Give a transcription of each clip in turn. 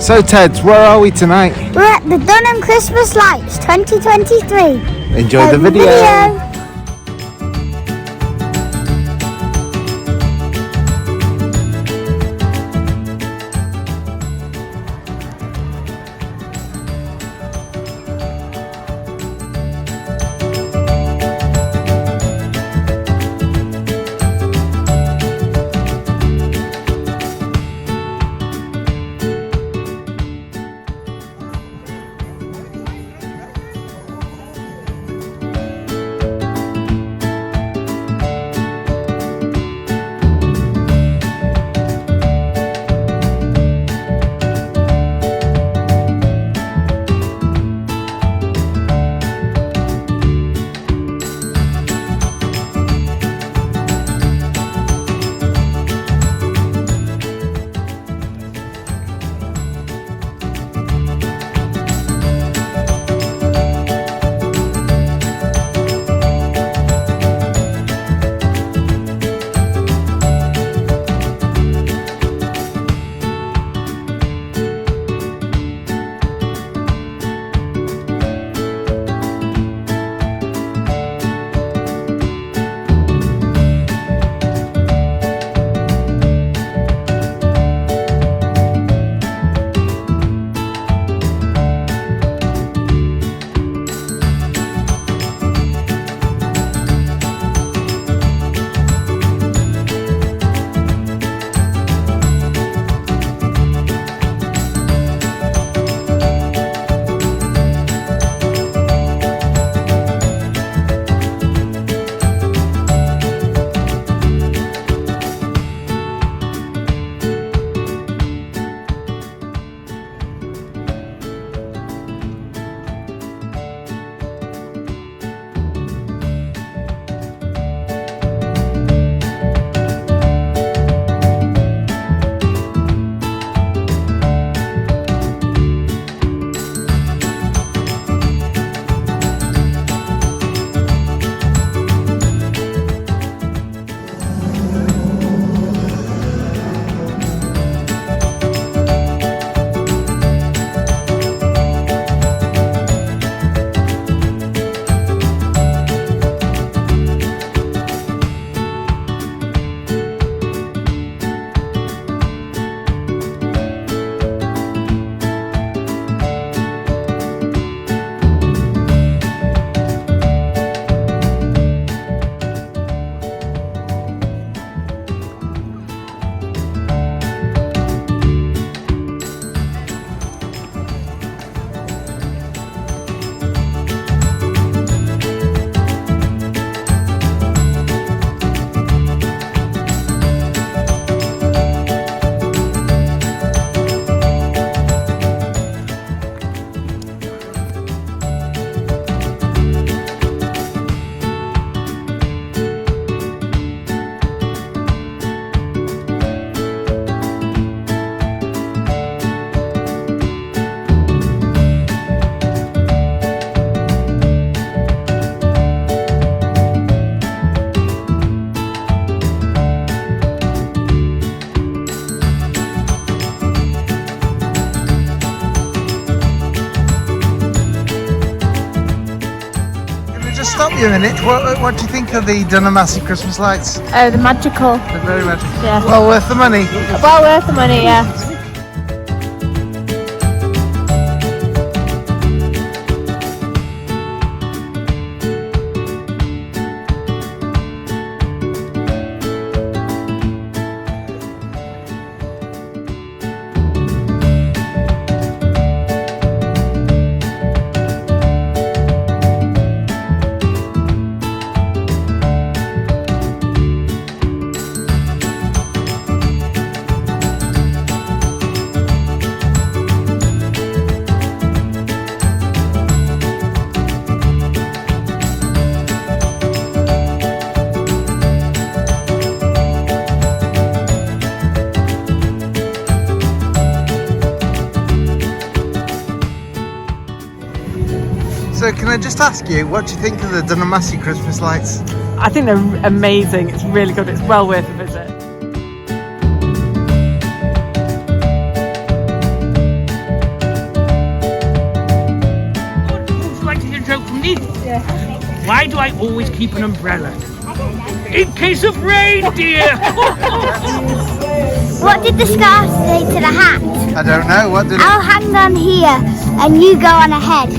So Ted, where are we tonight? We're at the Dunham Christmas Lights 2023. Enjoy the video. Stop you a minute. What do you think of the Dunham Massey Christmas lights? Oh, the magical. They're very magical. Yeah. Well worth the money. Well worth the money, yeah. So can I just ask you, what do you think of the Dunham Massey Christmas lights? I think they're amazing. It's really good. It's well worth a visit. Would you like to hear a joke from me? Yeah. Why do I always keep an umbrella? In case of reindeer! What did the scarf say to the hat? I don't know, what did it... I'll hang on here and you go on ahead.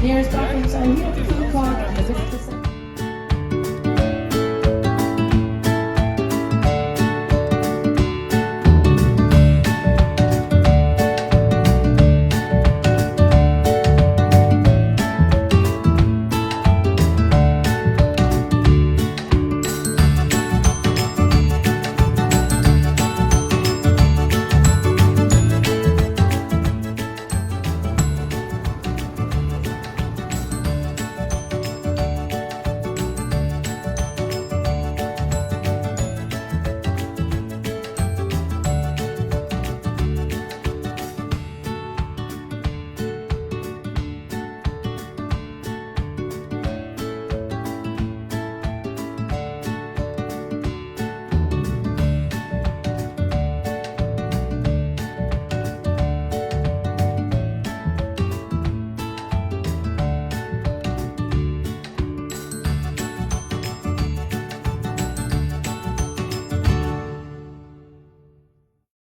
Nearest docking sign here, 2 o'clock, and the